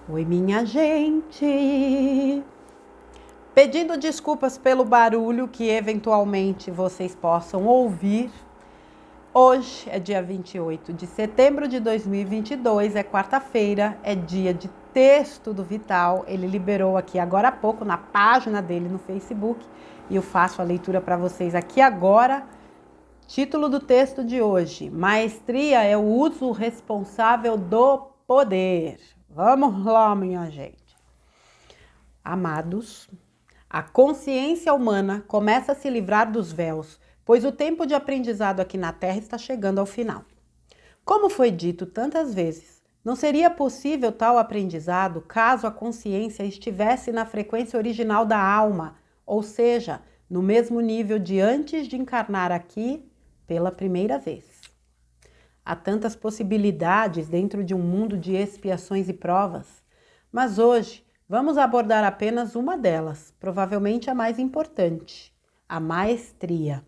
Oi, minha gente! Pedindo desculpas pelo barulho que eventualmente vocês possam ouvir. Hoje é dia 28 de setembro de 2022, é quarta-feira, é dia de texto do Vital. Ele liberou aqui agora há pouco na página dele no Facebook e eu faço a leitura para vocês aqui agora. Título do texto de hoje: Maestria é o uso responsável do poder. Vamos lá, minha gente. Amados, a consciência humana começa a se livrar dos véus, pois o tempo de aprendizado aqui na Terra está chegando ao final. Como foi dito tantas vezes, não seria possível tal aprendizado caso a consciência estivesse na frequência original da alma, ou seja, no mesmo nível de antes de encarnar aqui pela primeira vez. Há tantas possibilidades dentro de um mundo de expiações e provas, mas hoje vamos abordar apenas uma delas, provavelmente a mais importante, a maestria.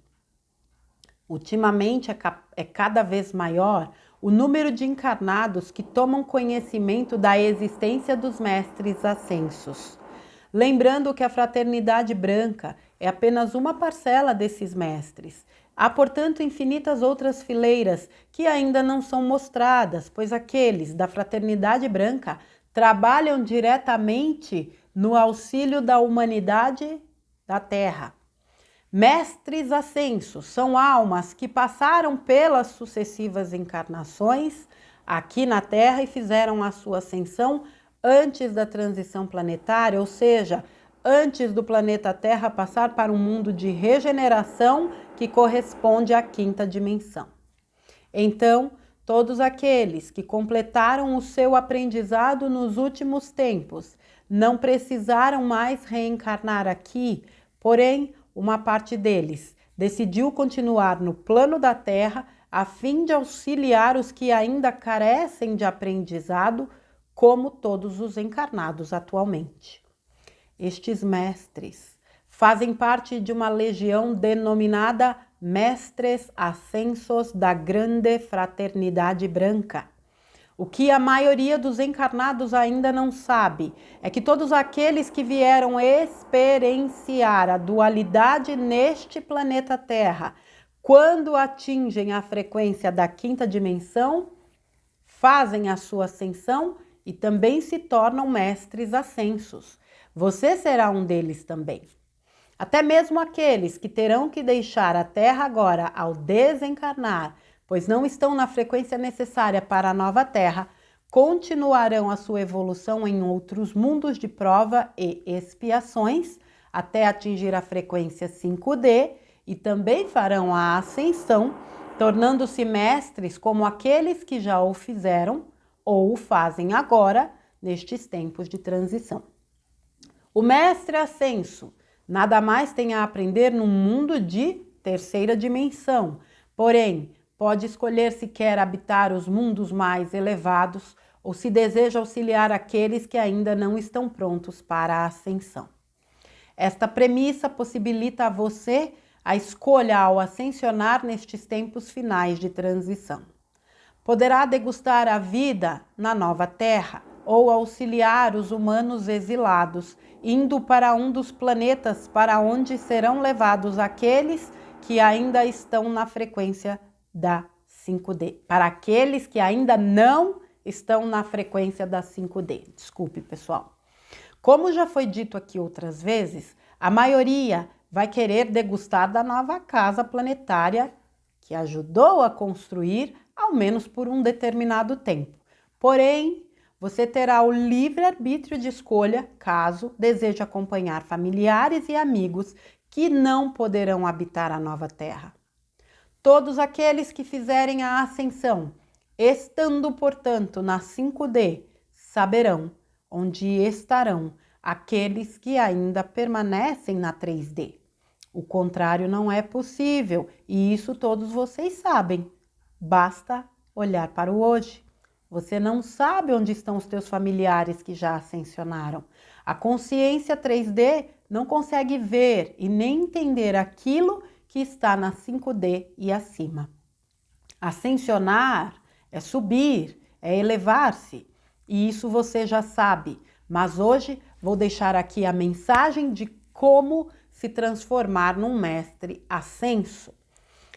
Ultimamente é cada vez maior o número de encarnados que tomam conhecimento da existência dos mestres ascensos. Lembrando que a fraternidade branca é apenas uma parcela desses mestres. Há, portanto, infinitas outras fileiras que ainda não são mostradas, pois aqueles da fraternidade branca trabalham diretamente no auxílio da humanidade da Terra. Mestres ascensos são almas que passaram pelas sucessivas encarnações aqui na Terra e fizeram a sua ascensão antes da transição planetária, ou seja, antes do planeta Terra passar para um mundo de regeneração que corresponde à quinta dimensão. Então, todos aqueles que completaram o seu aprendizado nos últimos tempos não precisaram mais reencarnar aqui, porém, uma parte deles decidiu continuar no plano da Terra a fim de auxiliar os que ainda carecem de aprendizado, como todos os encarnados atualmente. Estes mestres fazem parte de uma legião denominada Mestres Ascensos da Grande Fraternidade Branca. O que a maioria dos encarnados ainda não sabe é que todos aqueles que vieram experienciar a dualidade neste planeta Terra, quando atingem a frequência da quinta dimensão, fazem a sua ascensão e também se tornam mestres ascensos. Você será um deles também. Até mesmo aqueles que terão que deixar a Terra agora ao desencarnar, pois não estão na frequência necessária para a nova Terra, continuarão a sua evolução em outros mundos de prova e expiações até atingir a frequência 5D e também farão a ascensão, tornando-se mestres como aqueles que já o fizeram ou o fazem agora nestes tempos de transição. O mestre ascenso nada mais tem a aprender num mundo de terceira dimensão, porém, pode escolher se quer habitar os mundos mais elevados ou se deseja auxiliar aqueles que ainda não estão prontos para a ascensão. Esta premissa possibilita a você a escolha ao ascensionar nestes tempos finais de transição. Poderá degustar a vida na nova Terra ou auxiliar os humanos exilados, indo para um dos planetas para onde serão levados aqueles que ainda estão na frequência da 5D. Para aqueles que ainda não estão na frequência da 5D. Desculpe, pessoal. Como já foi dito aqui outras vezes, a maioria vai querer degustar da nova casa planetária que ajudou a construir, ao menos por um determinado tempo. Porém, você terá o livre-arbítrio de escolha caso deseje acompanhar familiares e amigos que não poderão habitar a nova Terra. Todos aqueles que fizerem a ascensão, estando, portanto, na 5D, saberão onde estarão aqueles que ainda permanecem na 3D. O contrário não é possível e isso todos vocês sabem. Basta olhar para o hoje. Você não sabe onde estão os teus familiares que já ascensionaram. A consciência 3D não consegue ver e nem entender aquilo que está na 5D e acima. Ascensionar é subir, é elevar-se. e isso você já sabe, mas hoje vou deixar aqui a mensagem de como se transformar num mestre ascenso.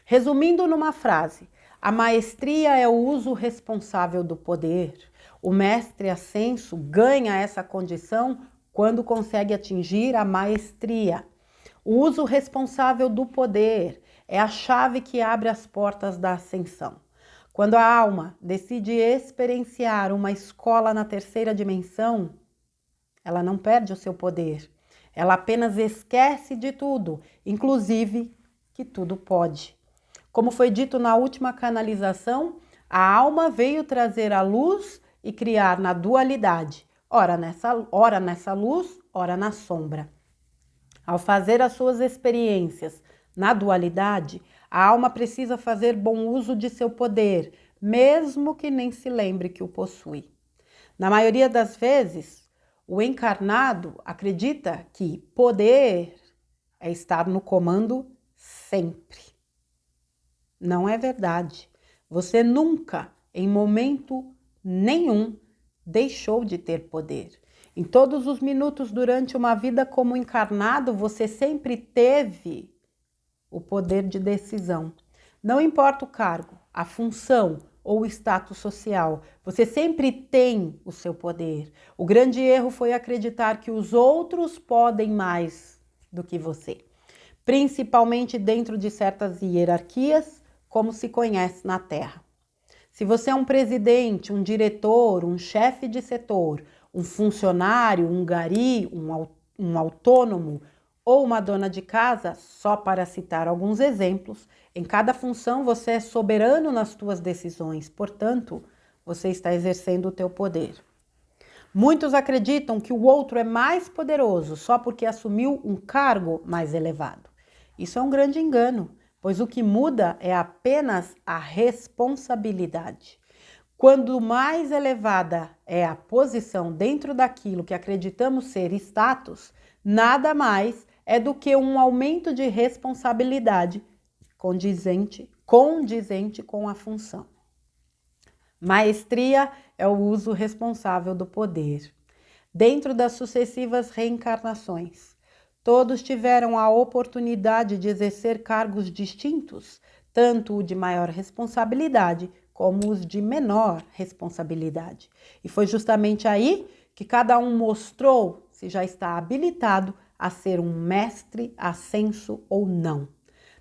Resumindo numa frase, a maestria é o uso responsável do poder. O mestre ascenso ganha essa condição quando consegue atingir a maestria. O uso responsável do poder é a chave que abre as portas da ascensão. Quando a alma decide experienciar uma escola na terceira dimensão, ela não perde o seu poder. Ela apenas esquece de tudo, inclusive que tudo pode. Como foi dito na última canalização, a alma veio trazer a luz e criar na dualidade, ora nessa luz, ora na sombra. Ao fazer as suas experiências na dualidade, a alma precisa fazer bom uso de seu poder, mesmo que nem se lembre que o possui. Na maioria das vezes, o encarnado acredita que poder é estar no comando sempre. Não é verdade. Você nunca, em momento nenhum, deixou de ter poder. Em todos os minutos durante uma vida como encarnado, você sempre teve o poder de decisão. Não importa o cargo, a função ou o status social, você sempre tem o seu poder. O grande erro foi acreditar que os outros podem mais do que você, principalmente dentro de certas hierarquias, como se conhece na Terra. Se você é um presidente, um diretor, um chefe de setor, um funcionário, um gari, um autônomo ou uma dona de casa, só para citar alguns exemplos, em cada função você é soberano nas suas decisões, portanto, você está exercendo o teu poder. Muitos acreditam que o outro é mais poderoso só porque assumiu um cargo mais elevado. Isso é um grande engano, pois o que muda é apenas a responsabilidade. Quando mais elevada é a posição dentro daquilo que acreditamos ser status, nada mais é do que um aumento de responsabilidade condizente com a função. Maestria é o uso responsável do poder. Dentro das sucessivas reencarnações, todos tiveram a oportunidade de exercer cargos distintos, tanto o de maior responsabilidade como os de menor responsabilidade. E foi justamente aí que cada um mostrou se já está habilitado a ser um mestre ascenso ou não.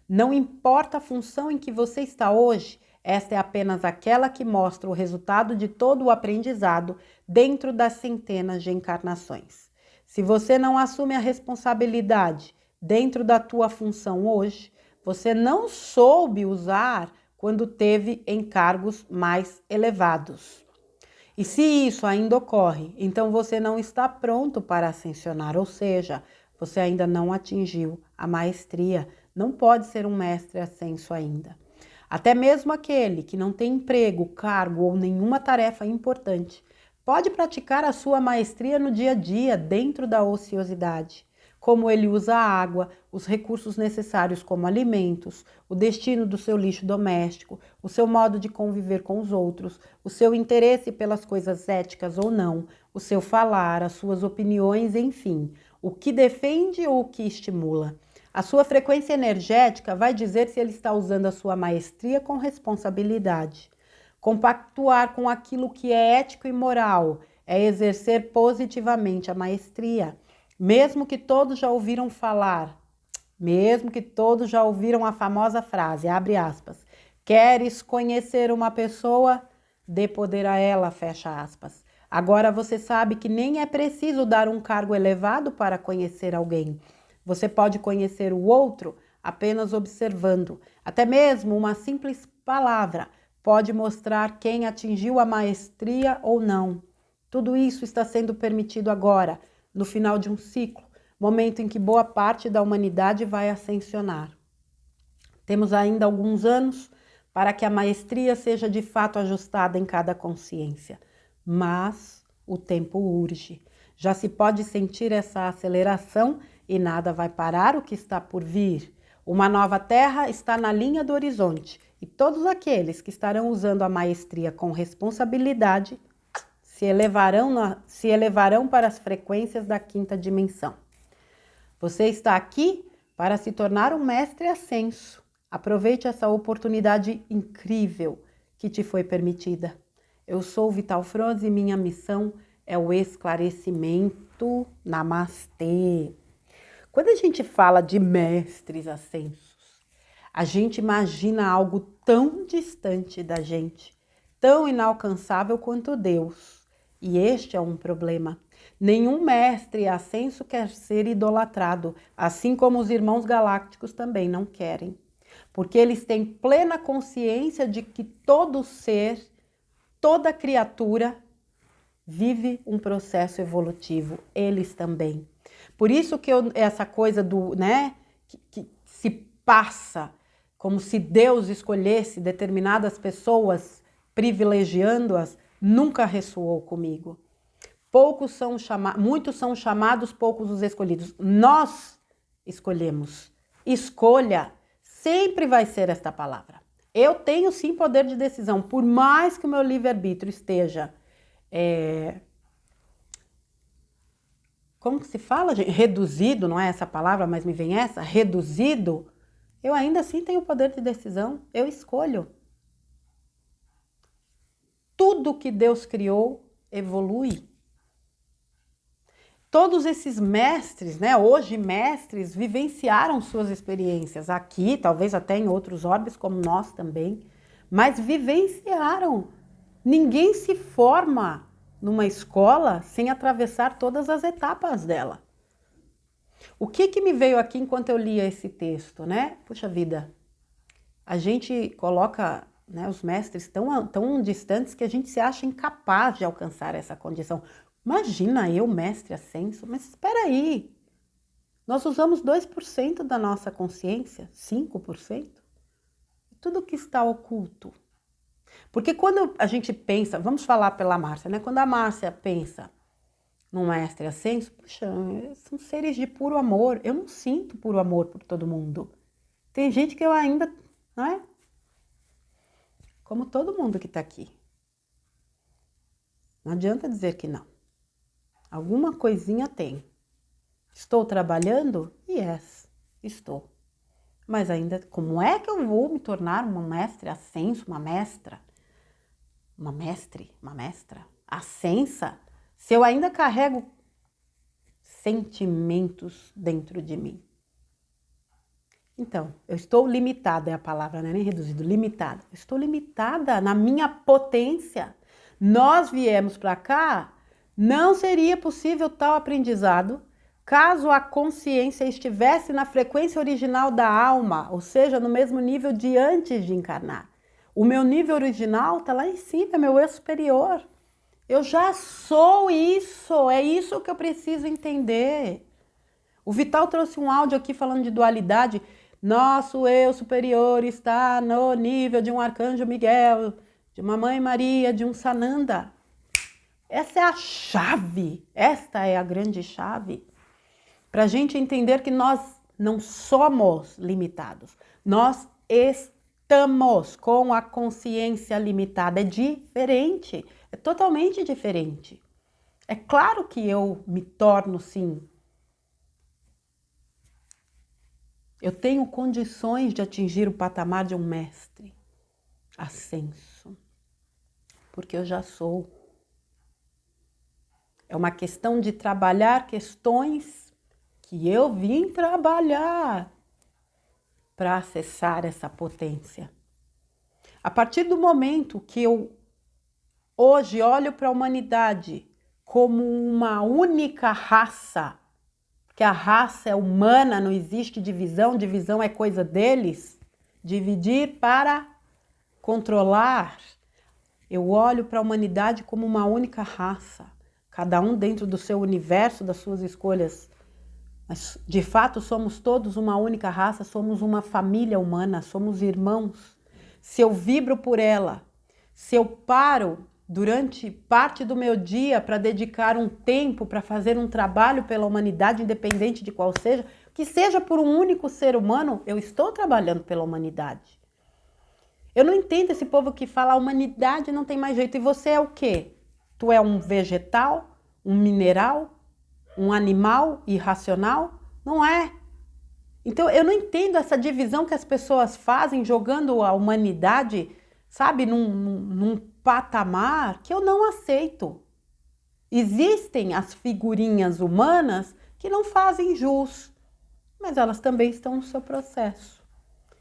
Não importa a função em que você está hoje, esta é apenas aquela que mostra o resultado de todo o aprendizado dentro das centenas de encarnações. Se você não assume a responsabilidade dentro da tua função hoje, você não soube usar quando teve encargos mais elevados. E se isso ainda ocorre, então você não está pronto para ascensionar, ou seja, você ainda não atingiu a maestria, não pode ser um mestre ascenso ainda. Até mesmo aquele que não tem emprego, cargo ou nenhuma tarefa importante, pode praticar a sua maestria no dia a dia, dentro da ociosidade. Como ele usa a água, os recursos necessários como alimentos, o destino do seu lixo doméstico, o seu modo de conviver com os outros, o seu interesse pelas coisas éticas ou não, o seu falar, as suas opiniões, enfim, o que defende ou o que estimula. A sua frequência energética vai dizer se ele está usando a sua maestria com responsabilidade. Compactuar com aquilo que é ético e moral é exercer positivamente a maestria. Mesmo que todos já ouviram falar, mesmo que todos já ouviram a famosa frase, abre aspas, queres conhecer uma pessoa? Dê poder a ela, fecha aspas. Agora você sabe que nem é preciso dar um cargo elevado para conhecer alguém. Você pode conhecer o outro apenas observando. Até mesmo uma simples palavra pode mostrar quem atingiu a maestria ou não. Tudo isso está sendo permitido agora, no final de um ciclo, momento em que boa parte da humanidade vai ascensionar. Temos ainda alguns anos para que a maestria seja de fato ajustada em cada consciência, mas o tempo urge. Já se pode sentir essa aceleração e nada vai parar o que está por vir. Uma nova terra está na linha do horizonte e todos aqueles que estarão usando a maestria com responsabilidade se elevarão para as frequências da quinta dimensão. Você está aqui para se tornar um mestre ascenso. Aproveite essa oportunidade incrível que te foi permitida. Eu sou Vital Froze e minha missão é o esclarecimento. Namastê. Quando a gente fala de mestres ascensos, a gente imagina algo tão distante da gente, tão inalcançável quanto Deus. E este é um problema. Nenhum mestre ascenso quer ser idolatrado, assim como os irmãos galácticos também não querem. Porque eles têm plena consciência de que todo ser, toda criatura vive um processo evolutivo, eles também. Por isso que essa coisa do, que se passa como se Deus escolhesse determinadas pessoas, privilegiando-as, nunca ressoou comigo. Muitos são chamados, poucos os escolhidos. Nós escolhemos. Escolha sempre vai ser esta palavra. Eu tenho sim poder de decisão, por mais que o meu livre-arbítrio esteja como que se fala, gente? Reduzido, não é essa palavra, mas me vem essa, reduzido, eu ainda assim tenho poder de decisão, eu escolho. Tudo que Deus criou evolui. Todos esses mestres, hoje mestres, vivenciaram suas experiências aqui, talvez até em outros orbes, como nós também, mas vivenciaram. Ninguém se forma numa escola sem atravessar todas as etapas dela. O que me veio aqui enquanto eu lia esse texto, Puxa vida, a gente coloca os mestres tão distantes que a gente se acha incapaz de alcançar essa condição. Imagina eu, mestre ascenso, mas espera aí, nós usamos 2% da nossa consciência, 5%, tudo que está oculto. Porque quando a gente pensa, vamos falar pela Márcia, Quando a Márcia pensa num mestre ascenso, puxa, são seres de puro amor. Eu não sinto puro amor por todo mundo. Tem gente que eu ainda, como todo mundo que está aqui. Não adianta dizer que não. Alguma coisinha tem. Estou trabalhando? Yes, estou. Mas ainda, como é que eu vou me tornar uma mestre ascenso, uma mestra? Uma mestra, ascensa, se eu ainda carrego sentimentos dentro de mim. Então, eu estou limitada, é a palavra, não é nem reduzido, limitada. Eu estou limitada na minha potência. Nós viemos para cá, não seria possível tal aprendizado caso a consciência estivesse na frequência original da alma, ou seja, no mesmo nível de antes de encarnar. O meu nível original está lá em cima, é meu eu superior. Eu já sou isso, é isso que eu preciso entender. O Vital trouxe um áudio aqui falando de dualidade. Nosso eu superior está no nível de um arcanjo Miguel, de uma mãe Maria, de um Sananda. Essa é a chave, esta é a grande chave. Para a gente entender que nós não somos limitados, nós estamos com a consciência limitada. É diferente, é totalmente diferente. É claro que eu me torno, sim. Eu tenho condições de atingir o patamar de um mestre ascenso, porque eu já sou. É uma questão de trabalhar questões que eu vim trabalhar para acessar essa potência. A partir do momento que eu hoje olho para a humanidade como uma única raça, que a raça é humana, não existe divisão, divisão é coisa deles, dividir para controlar. Eu olho para a humanidade como uma única raça, cada um dentro do seu universo, das suas escolhas. Mas, de fato, somos todos uma única raça, somos uma família humana, somos irmãos. Se eu vibro por ela, se eu paro durante parte do meu dia para dedicar um tempo para fazer um trabalho pela humanidade, independente de qual seja, que seja por um único ser humano, eu estou trabalhando pela humanidade. Eu não entendo esse povo que fala a humanidade não tem mais jeito. E você é o quê? Tu é um vegetal, um mineral, um animal irracional? Não é. Então, eu não entendo essa divisão que as pessoas fazem jogando a humanidade, sabe, num patamar que eu não aceito. Existem as figurinhas humanas que não fazem jus, mas elas também estão no seu processo.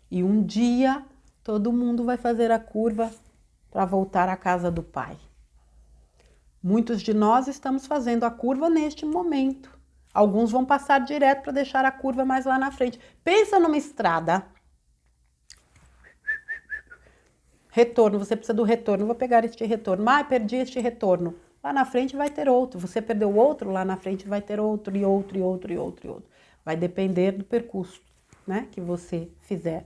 E um dia todo mundo vai fazer a curva para voltar à casa do Pai. Muitos de nós estamos fazendo a curva neste momento. Alguns vão passar direto para deixar a curva mais lá na frente. Pensa numa estrada. Retorno, você precisa do retorno. Vou pegar este retorno. Perdi este retorno. Lá na frente vai ter outro. Você perdeu outro, lá na frente vai ter outro, e outro, e outro, e outro, e outro. Vai depender do percurso, né, que você fizer.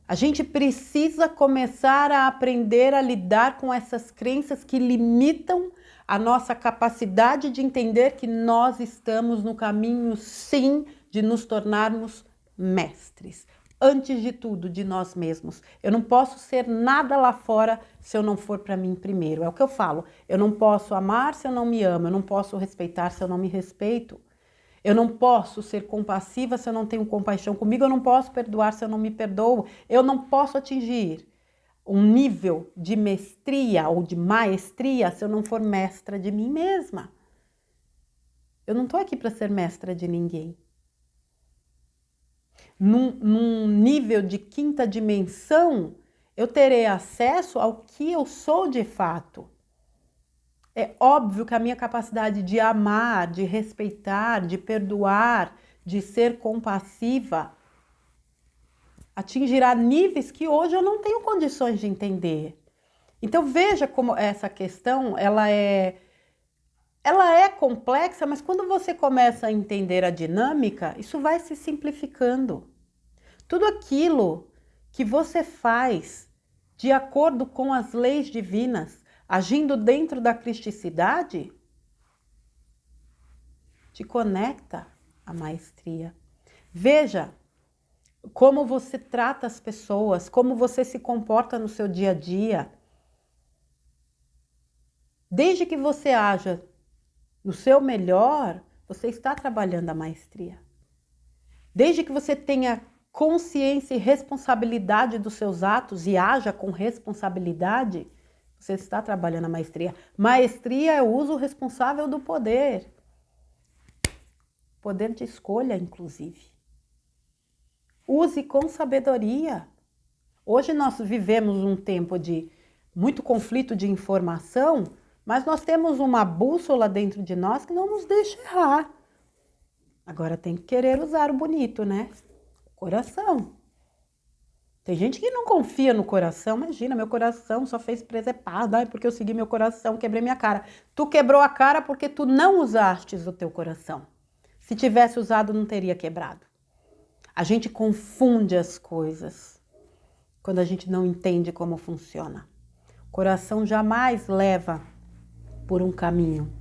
A gente precisa começar a aprender a lidar com essas crenças que limitam a nossa capacidade de entender que nós estamos no caminho, sim, de nos tornarmos mestres. Antes de tudo, de nós mesmos. Eu não posso ser nada lá fora se eu não for para mim primeiro. É o que eu falo. Eu não posso amar se eu não me amo. Eu não posso respeitar se eu não me respeito. Eu não posso ser compassiva se eu não tenho compaixão comigo. Eu não posso perdoar se eu não me perdoo. Eu não posso atingir um nível de mestria ou de maestria se eu não for mestra de mim mesma. Eu não estou aqui para ser mestra de ninguém. Num nível de quinta dimensão, eu terei acesso ao que eu sou de fato. É óbvio que a minha capacidade de amar, de respeitar, de perdoar, de ser compassiva, atingirá níveis que hoje eu não tenho condições de entender. Então veja como essa questão, ela é complexa, mas quando você começa a entender a dinâmica, isso vai se simplificando. Tudo aquilo que você faz de acordo com as leis divinas, agindo dentro da cristicidade, te conecta à maestria. Veja como você trata as pessoas, como você se comporta no seu dia a dia. Desde que você haja no seu melhor, você está trabalhando a maestria. Desde que você tenha consciência e responsabilidade dos seus atos e haja com responsabilidade, você está trabalhando a maestria. Maestria é o uso responsável do poder. Poder de escolha, inclusive. Use com sabedoria. Hoje nós vivemos um tempo de muito conflito de informação, mas nós temos uma bússola dentro de nós que não nos deixa errar. Agora tem que querer usar o bonito, né? Coração. Tem gente que não confia no coração. Imagina, meu coração só fez presepada. Ai, porque eu segui meu coração, quebrei minha cara. Tu quebrou a cara porque tu não usastes o teu coração. Se tivesse usado, não teria quebrado. A gente confunde as coisas quando a gente não entende como funciona. O coração jamais leva por um caminho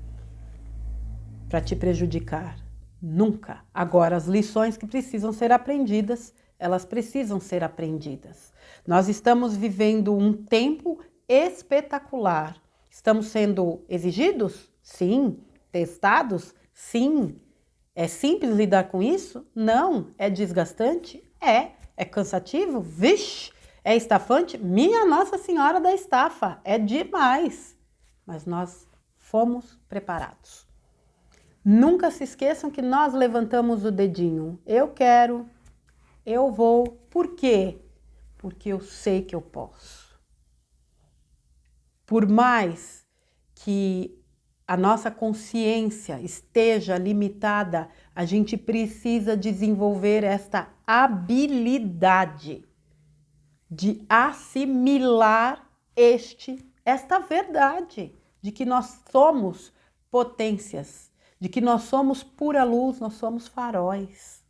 para te prejudicar. Nunca. Agora, as lições que precisam ser aprendidas, elas precisam ser aprendidas. Nós estamos vivendo um tempo espetacular. Estamos sendo exigidos? Sim. Testados? Sim. É simples lidar com isso? Não. É desgastante? É. É cansativo? Vixe! É estafante? Minha Nossa Senhora da Estafa! É demais. Mas nós fomos preparados. Nunca se esqueçam que nós levantamos o dedinho. Eu quero, eu vou. Por quê? Porque eu sei que eu posso. Por mais que a nossa consciência esteja limitada, a gente precisa desenvolver esta habilidade de assimilar esta verdade de que nós somos potências, de que nós somos pura luz, nós somos faróis.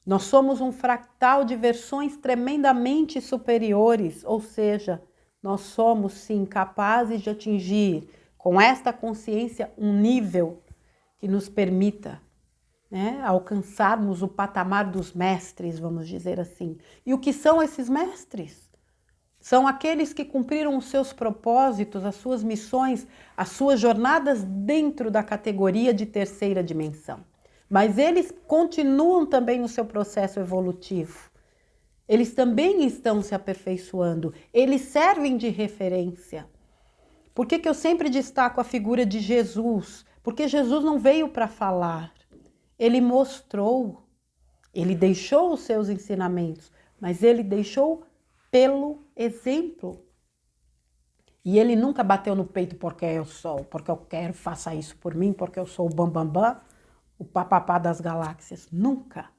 Nós somos um fractal de versões tremendamente superiores, ou seja, nós somos sim capazes de atingir com esta consciência um nível que nos permita, né, alcançarmos o patamar dos mestres, vamos dizer assim. E o que são esses mestres? São aqueles que cumpriram os seus propósitos, as suas missões, as suas jornadas dentro da categoria de terceira dimensão. Mas eles continuam também no seu processo evolutivo. Eles também estão se aperfeiçoando. Eles servem de referência. Por que eu sempre destaco a figura de Jesus? Porque Jesus não veio para falar. Ele mostrou. Ele deixou os seus ensinamentos, mas ele deixou pelo exemplo. E ele nunca bateu no peito porque eu sou, porque eu quero, faça isso por mim, porque eu sou o bambambam, o papapá das galáxias. Nunca.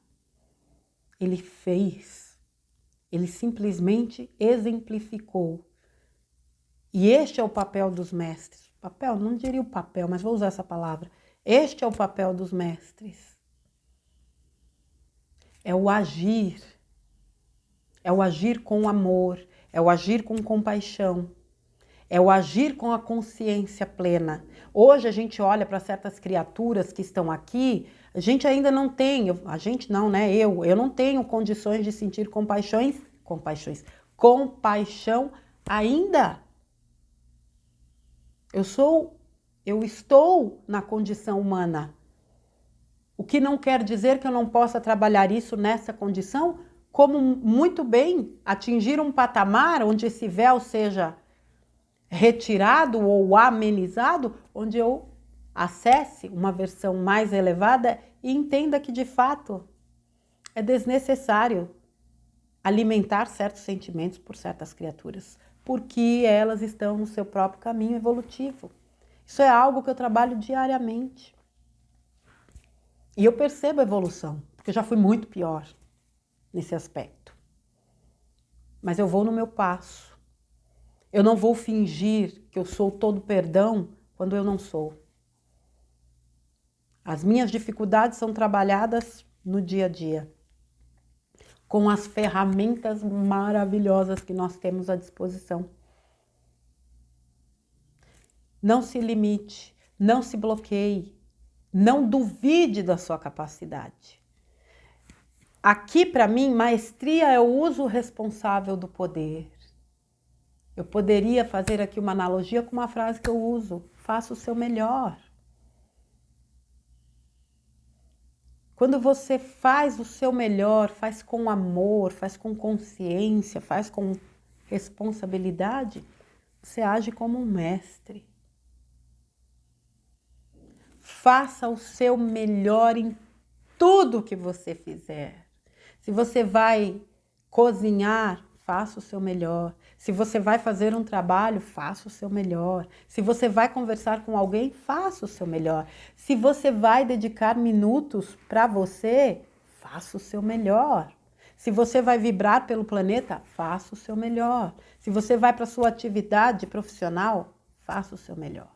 Ele fez. Ele simplesmente exemplificou. E este é o papel dos mestres. Papel, não diria o papel, mas vou usar essa palavra. Este é o papel dos mestres. É o agir. É o agir com amor, é o agir com compaixão, é o agir com a consciência plena. Hoje a gente olha para certas criaturas que estão aqui, a gente ainda não tem, a gente não, né? Eu não tenho condições de sentir compaixão ainda. Eu estou na condição humana. O que não quer dizer que eu não possa trabalhar isso nessa condição, como muito bem atingir um patamar onde esse véu seja retirado ou amenizado, onde eu acesse uma versão mais elevada e entenda que, de fato, é desnecessário alimentar certos sentimentos por certas criaturas, porque elas estão no seu próprio caminho evolutivo. Isso é algo que eu trabalho diariamente. E eu percebo a evolução, porque eu já fui muito pior nesse aspecto. Mas eu vou no meu passo. Eu não vou fingir que eu sou todo perdão quando eu não sou. As minhas dificuldades são trabalhadas no dia a dia, com as ferramentas maravilhosas que nós temos à disposição. Não se limite, não se bloqueie, não duvide da sua capacidade. Aqui, para mim, maestria é o uso responsável do poder. Eu poderia fazer aqui uma analogia com uma frase que eu uso: faça o seu melhor. Quando você faz o seu melhor, faz com amor, faz com consciência, faz com responsabilidade, você age como um mestre. Faça o seu melhor em tudo que você fizer. Se você vai cozinhar, faça o seu melhor. Se você vai fazer um trabalho, faça o seu melhor. Se você vai conversar com alguém, faça o seu melhor. Se você vai dedicar minutos para você, faça o seu melhor. Se você vai vibrar pelo planeta, faça o seu melhor. Se você vai para a sua atividade profissional, faça o seu melhor.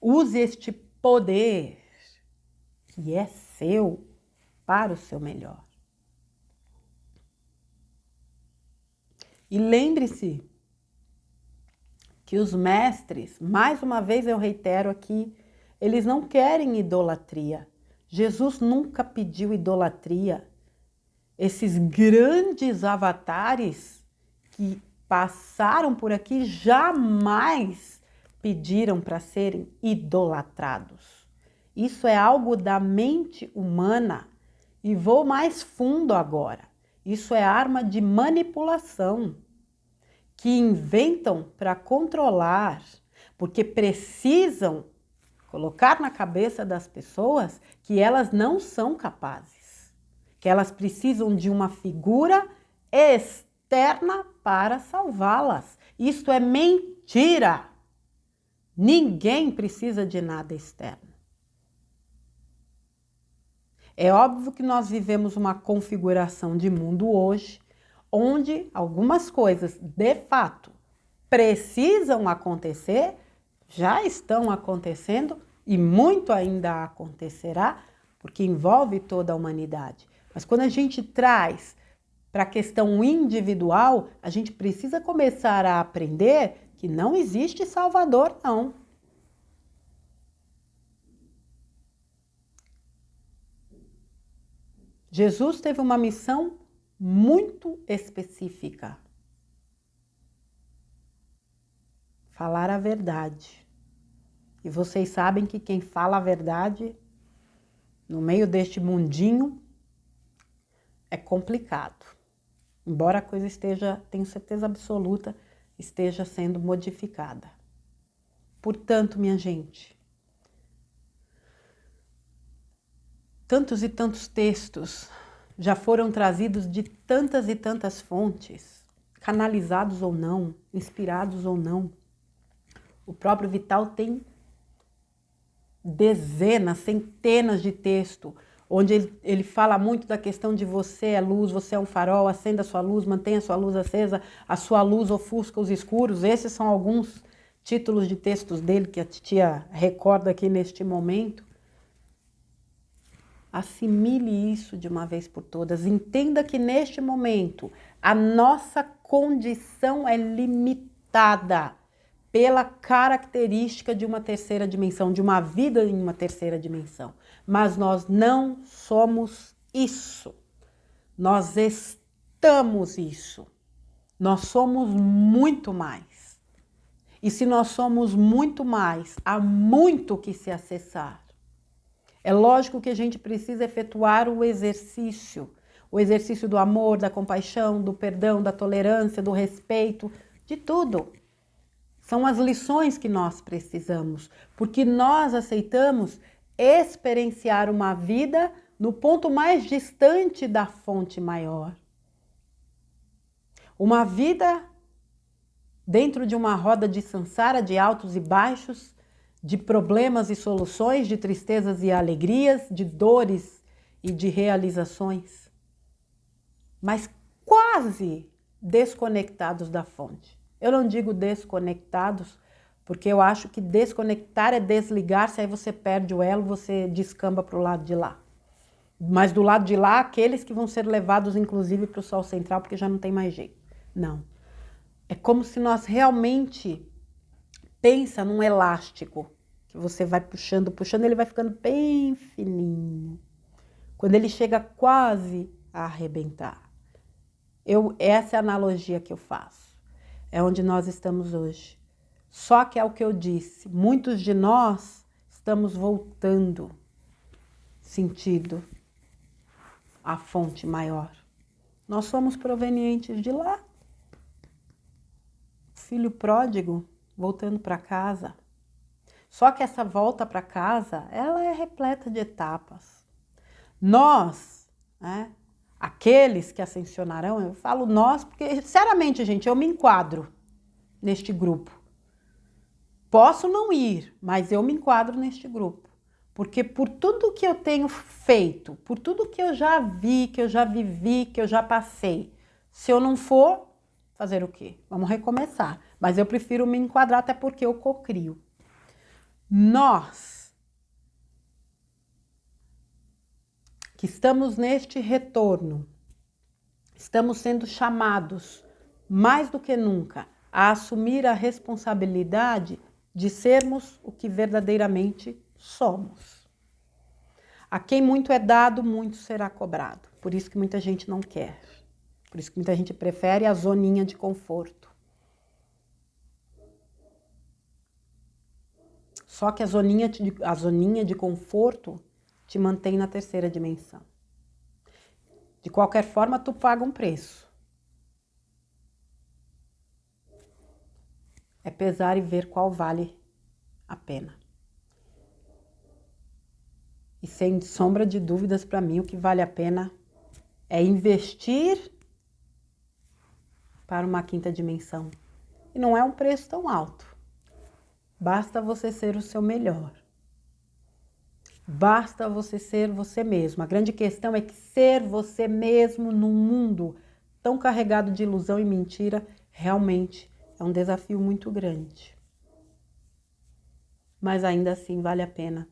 Use este poder que é seu para o seu melhor. E lembre-se que os mestres, mais uma vez eu reitero aqui, eles não querem idolatria. Jesus nunca pediu idolatria. Esses grandes avatares que passaram por aqui jamais pediram para serem idolatrados. Isso é algo da mente humana. E vou mais fundo agora. Isso é arma de manipulação que inventam para controlar, porque precisam colocar na cabeça das pessoas que elas não são capazes, que elas precisam de uma figura externa para salvá-las. Isto é mentira. Ninguém precisa de nada externo. É óbvio que nós vivemos uma configuração de mundo hoje, onde algumas coisas, de fato, precisam acontecer, já estão acontecendo e muito ainda acontecerá, porque envolve toda a humanidade. Mas quando a gente traz para a questão individual, a gente precisa começar a aprender que não existe salvador, não. Jesus teve uma missão muito específica. Falar a verdade. E vocês sabem que quem fala a verdade, no meio deste mundinho, é complicado. Embora a coisa esteja, tenho certeza absoluta, esteja sendo modificada. Portanto, minha gente, tantos e tantos textos já foram trazidos de tantas e tantas fontes, canalizados ou não, inspirados ou não. O próprio Vital tem dezenas, centenas de textos, onde ele fala muito da questão de você é luz, você é um farol, acenda a sua luz, mantenha a sua luz acesa, a sua luz ofusca os escuros. Esses são alguns títulos de textos dele que a titia recorda aqui neste momento. Assimile isso de uma vez por todas. Entenda que neste momento a nossa condição é limitada pela característica de uma terceira dimensão, de uma vida em uma terceira dimensão. Mas nós não somos isso. Nós estamos isso. Nós somos muito mais. E se nós somos muito mais, há muito que se acessar. É lógico que a gente precisa efetuar o exercício do amor, da compaixão, do perdão, da tolerância, do respeito, de tudo. São as lições que nós precisamos, porque nós aceitamos experienciar uma vida no ponto mais distante da fonte maior. Uma vida dentro de uma roda de samsara, de altos e baixos, de problemas e soluções, de tristezas e alegrias, de dores e de realizações, mas quase desconectados da fonte. Eu não digo desconectados, porque eu acho que desconectar é desligar-se, aí você perde o elo, você descamba para o lado de lá. Mas do lado de lá, aqueles que vão ser levados, inclusive, para o Sol Central, porque já não tem mais jeito. Não. É como se nós realmente... Pensa num elástico, que você vai puxando, ele vai ficando bem fininho. Quando ele chega quase a arrebentar. Essa é a analogia que eu faço. É onde nós estamos hoje. Só que é o que eu disse, muitos de nós estamos voltando sentido à fonte maior. Nós somos provenientes de lá. Filho pródigo voltando para casa. Só que essa volta para casa, ela é repleta de etapas. Nós, né, aqueles que ascensionarão, eu falo nós porque, sinceramente, gente, eu me enquadro neste grupo. Posso não ir, mas eu me enquadro neste grupo. Porque por tudo que eu tenho feito, por tudo que eu já vi, que eu já vivi, que eu já passei, se eu não for, fazer o quê? Vamos recomeçar. Mas eu prefiro me enquadrar até porque eu cocrio. Nós, que estamos neste retorno, estamos sendo chamados, mais do que nunca, a assumir a responsabilidade de sermos o que verdadeiramente somos. A quem muito é dado, muito será cobrado. Por isso que muita gente não quer. Por isso que muita gente prefere a zoninha de conforto. Só que a zoninha de conforto te mantém na terceira dimensão. De qualquer forma, tu paga um preço. É pesar e ver qual vale a pena. E sem sombra de dúvidas, para mim, o que vale a pena é investir para uma quinta dimensão. E não é um preço tão alto. Basta você ser o seu melhor. Basta você ser você mesmo. A grande questão é que ser você mesmo num mundo tão carregado de ilusão e mentira realmente é um desafio muito grande. Mas ainda assim vale a pena.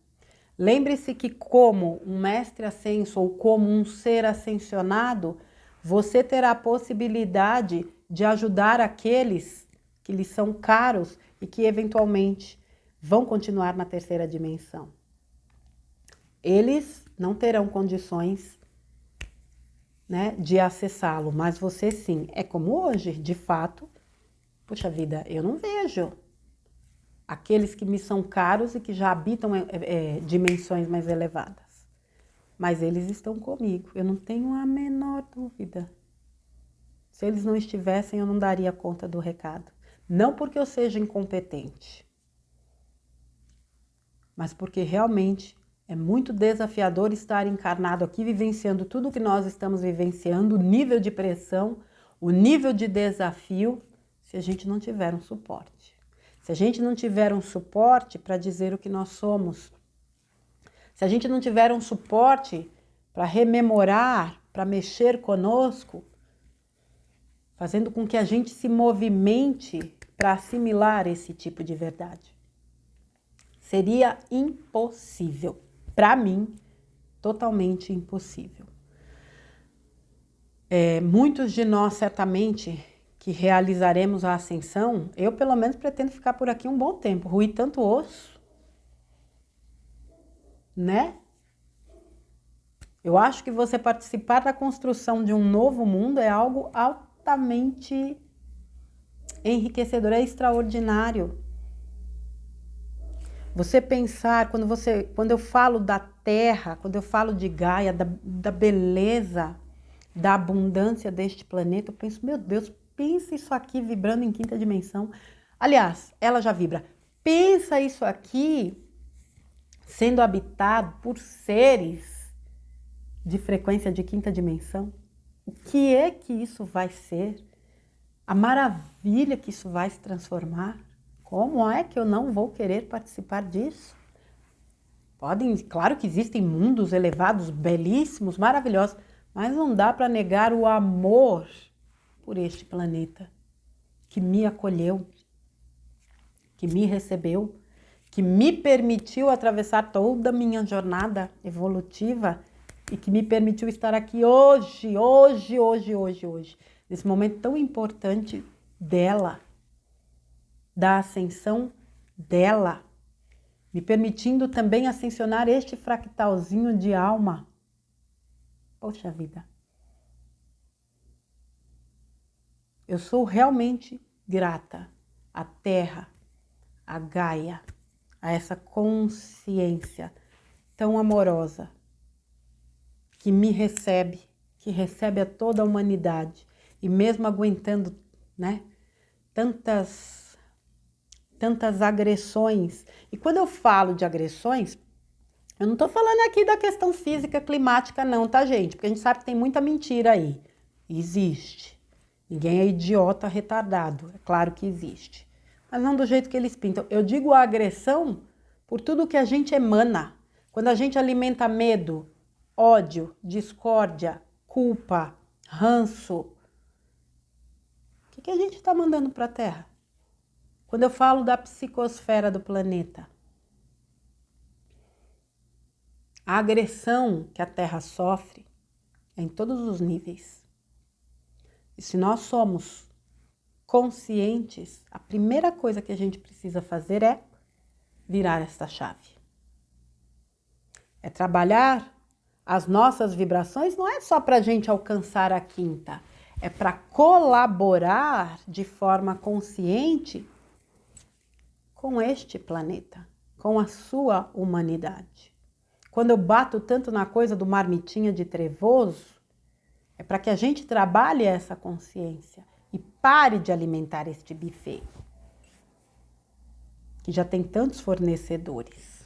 Lembre-se que como um mestre ascenso ou como um ser ascensionado, você terá a possibilidade de ajudar aqueles que lhes são caros e que eventualmente vão continuar na terceira dimensão. Eles não terão condições né, de acessá-lo, mas você sim. É como hoje, de fato, puxa vida, eu não vejo aqueles que me são caros e que já habitam dimensões mais elevadas. Mas eles estão comigo, eu não tenho a menor dúvida. Se eles não estivessem, eu não daria conta do recado. Não porque eu seja incompetente, mas porque realmente é muito desafiador estar encarnado aqui, vivenciando tudo o que nós estamos vivenciando, o nível de pressão, o nível de desafio, se a gente não tiver um suporte. Se a gente não tiver um suporte para dizer o que nós somos, se a gente não tiver um suporte para rememorar, para mexer conosco, fazendo com que a gente se movimente para assimilar esse tipo de verdade, seria impossível. Para mim, totalmente impossível. Muitos de nós, certamente, que realizaremos a ascensão, eu pelo menos pretendo ficar por aqui um bom tempo, ruir tanto osso, né? Eu acho que você participar da construção de um novo mundo é algo altamente enriquecedor, é extraordinário. Você pensar, quando eu falo da Terra, quando eu falo de Gaia, da beleza, da abundância deste planeta, eu penso, meu Deus, pensa isso aqui vibrando em quinta dimensão. Aliás, ela já vibra. Pensa isso aqui sendo habitado por seres de frequência de quinta dimensão. O que é que isso vai ser? A maravilha que isso vai se transformar? Como é que eu não vou querer participar disso? Claro que existem mundos elevados, belíssimos, maravilhosos, mas não dá para negar o amor por este planeta que me acolheu, que me recebeu, que me permitiu atravessar toda a minha jornada evolutiva e que me permitiu estar aqui hoje, nesse momento tão importante dela, da ascensão dela, me permitindo também ascensionar este fractalzinho de alma. Poxa vida. Eu sou realmente grata à Terra, à Gaia, a essa consciência tão amorosa que me recebe, que recebe a toda a humanidade e mesmo aguentando, né, tantas agressões. E quando eu falo de agressões, eu não estou falando aqui da questão física, climática não, tá, gente? Porque a gente sabe que tem muita mentira aí. Existe. Ninguém é idiota, retardado. É claro que existe. Mas não do jeito que eles pintam. Eu digo a agressão por tudo que a gente emana. Quando a gente alimenta medo, ódio, discórdia, culpa, ranço, o que a gente está mandando para a Terra? Quando eu falo da psicosfera do planeta, a agressão que a Terra sofre é em todos os níveis. E se nós somos conscientes, a primeira coisa que a gente precisa fazer é virar esta chave. É trabalhar as nossas vibrações, não é só para a gente alcançar a quinta, é para colaborar de forma consciente com este planeta, com a sua humanidade. Quando eu bato tanto na coisa do marmitinha de trevoso, é para que a gente trabalhe essa consciência e pare de alimentar este buffet, que já tem tantos fornecedores.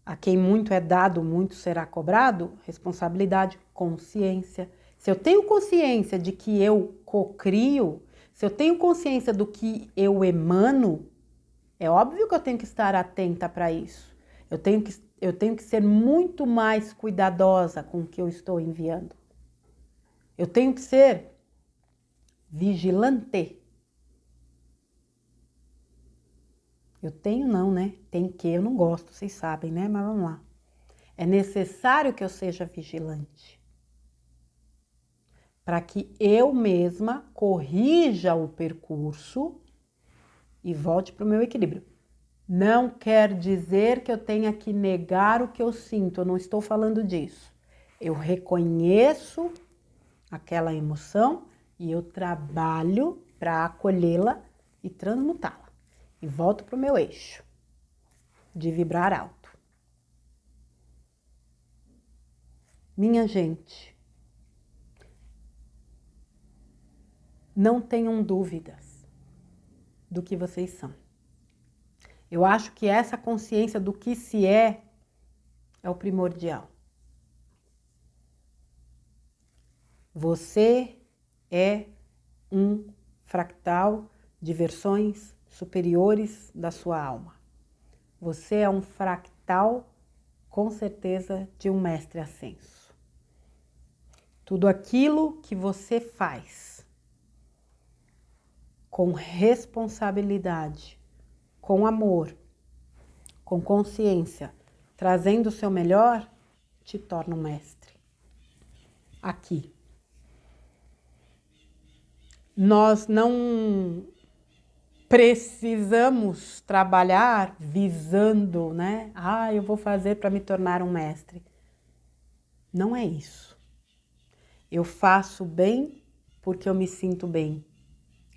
A quem muito é dado, muito será cobrado. Responsabilidade, consciência. Se eu tenho consciência de que eu cocrio, se eu tenho consciência do que eu emano, é óbvio que eu tenho que estar atenta para isso. Eu tenho que ser muito mais cuidadosa com o que eu estou enviando. Eu tenho que ser vigilante. Eu tenho não, né? Tem que, eu não gosto, vocês sabem, né? Mas vamos lá. É necessário que eu seja vigilante para que eu mesma corrija o percurso e volte para o meu equilíbrio. Não quer dizer que eu tenha que negar o que eu sinto, eu não estou falando disso. Eu reconheço aquela emoção e eu trabalho para acolhê-la e transmutá-la. E volto para o meu eixo de vibrar alto. Minha gente, não tenham dúvidas do que vocês são. Eu acho que essa consciência do que se é o primordial. Você é um fractal de versões superiores da sua alma. Você é um fractal, com certeza, de um mestre ascenso. Tudo aquilo que você faz com responsabilidade, com amor, com consciência, trazendo o seu melhor, te torna um mestre. Aqui. Nós não precisamos trabalhar visando, né? Eu vou fazer para me tornar um mestre. Não é isso. Eu faço bem porque eu me sinto bem.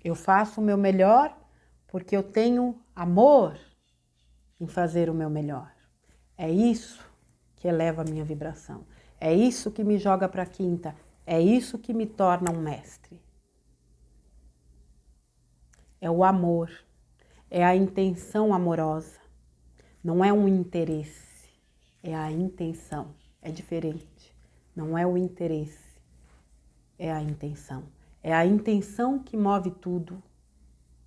Eu faço o meu melhor porque eu tenho amor em fazer o meu melhor. É isso que eleva a minha vibração. É isso que me joga para a quinta. É isso que me torna um mestre. É o amor, é a intenção amorosa. Não é um interesse, é a intenção. É diferente. Não é o interesse, é a intenção. É a intenção que move tudo,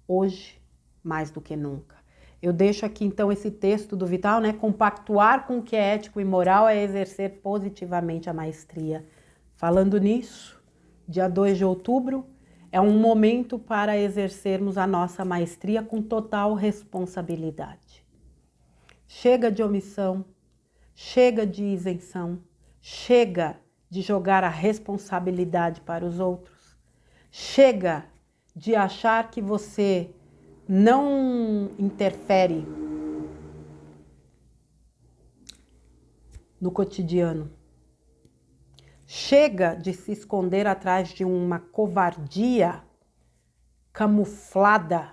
hoje mais do que nunca. Eu deixo aqui então esse texto do Vital, né? Compactuar com o que é ético e moral é exercer positivamente a maestria. Falando nisso, dia 2 de outubro, é um momento para exercermos a nossa maestria com total responsabilidade. Chega de omissão, chega de isenção, chega de jogar a responsabilidade para os outros, chega de achar que você não interfere no cotidiano. Chega de se esconder atrás de uma covardia camuflada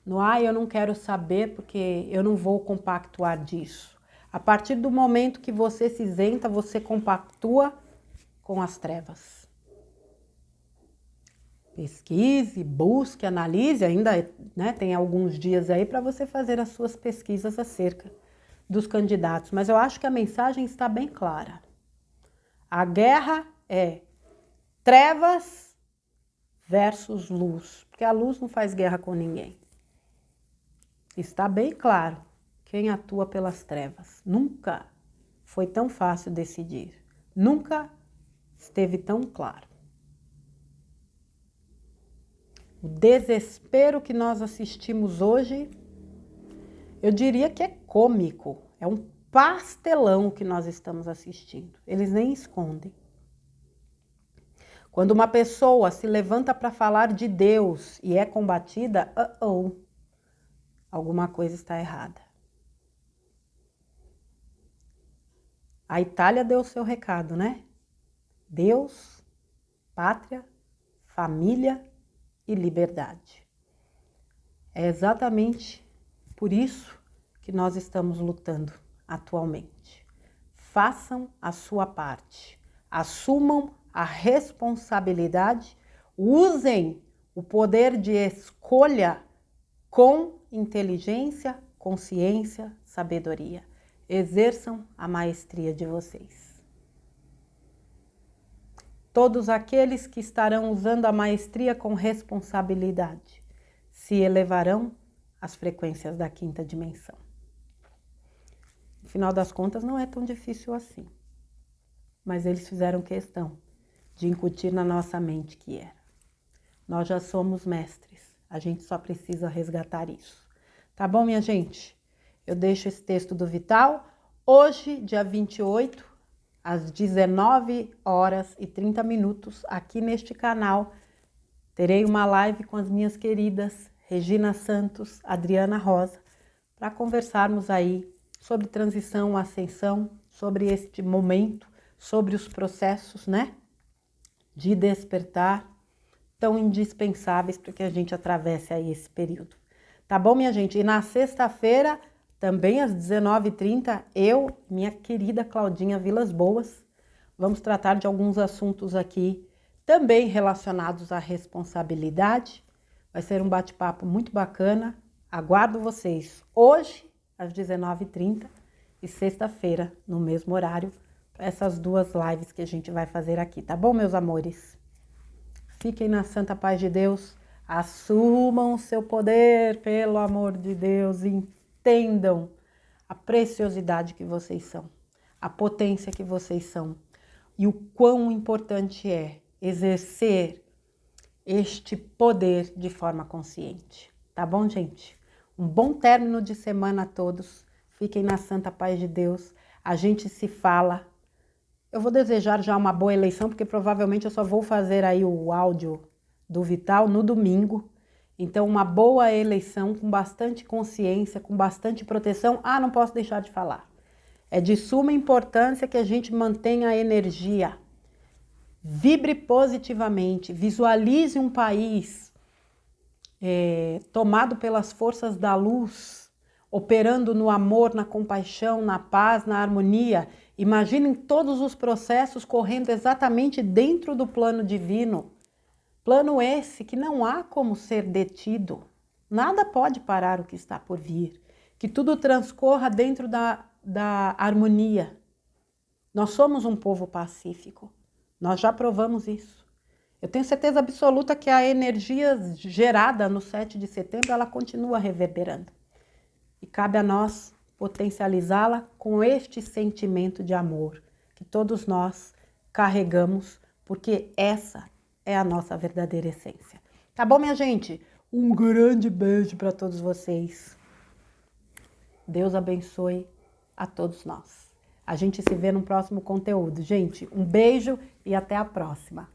no eu não quero saber porque eu não vou compactuar disso. A partir do momento que você se isenta, você compactua com as trevas. Pesquise, busque, analise, ainda tem alguns dias aí para você fazer as suas pesquisas acerca dos candidatos, mas eu acho que a mensagem está bem clara. A guerra é trevas versus luz, porque a luz não faz guerra com ninguém. Está bem claro quem atua pelas trevas. Nunca foi tão fácil decidir. Nunca esteve tão claro. O desespero que nós assistimos hoje, eu diria que é cômico. É um pastelão que nós estamos assistindo. Eles nem escondem. Quando uma pessoa se levanta para falar de Deus e é combatida, alguma coisa está errada. A Itália deu o seu recado, né? Deus, pátria, família e liberdade. É exatamente por isso que nós estamos lutando atualmente. Façam a sua parte, assumam a responsabilidade, usem o poder de escolha com inteligência, consciência, sabedoria. Exerçam a maestria de vocês. Todos aqueles que estarão usando a maestria com responsabilidade se elevarão às frequências da quinta dimensão. No final das contas, não é tão difícil assim. Mas eles fizeram questão de incutir na nossa mente que era. Nós já somos mestres, a gente só precisa resgatar isso. Tá bom, minha gente? Eu deixo esse texto do Vital. Hoje, dia 28, às 19h30, aqui neste canal, terei uma live com as minhas queridas Regina Santos, Adriana Rosa, para conversarmos aí sobre transição, ascensão, sobre este momento, sobre os processos, né, de despertar tão indispensáveis para que a gente atravesse aí esse período. Tá bom, minha gente? E na sexta-feira, também às 19h30, eu, minha querida Claudinha Vilas Boas, vamos tratar de alguns assuntos aqui também relacionados à responsabilidade. Vai ser um bate-papo muito bacana. Aguardo vocês hoje, às 19h30 e sexta-feira, no mesmo horário, para essas duas lives que a gente vai fazer aqui, tá bom, meus amores? Fiquem na santa paz de Deus, assumam o seu poder, pelo amor de Deus, entendam a preciosidade que vocês são, a potência que vocês são e o quão importante é exercer este poder de forma consciente. Tá bom, gente? Um bom término de semana a todos. Fiquem na santa paz de Deus. A gente se fala. Eu vou desejar já uma boa eleição, porque provavelmente eu só vou fazer aí o áudio do Vital no domingo. Então, uma boa eleição com bastante consciência, com bastante proteção. Ah, não posso deixar de falar. É de suma importância que a gente mantenha a energia. Vibre positivamente, visualize um país tomado pelas forças da luz, operando no amor, na compaixão, na paz, na harmonia. Imaginem todos os processos correndo exatamente dentro do plano divino. Plano esse que não há como ser detido. Nada pode parar o que está por vir. Que tudo transcorra dentro da harmonia. Nós somos um povo pacífico. Nós já provamos isso. Eu tenho certeza absoluta que a energia gerada no 7 de setembro, ela continua reverberando. E cabe a nós potencializá-la com este sentimento de amor que todos nós carregamos, porque essa é a nossa verdadeira essência. Tá bom, minha gente? Um grande beijo para todos vocês. Deus abençoe a todos nós. A gente se vê no próximo conteúdo. Gente, um beijo e até a próxima.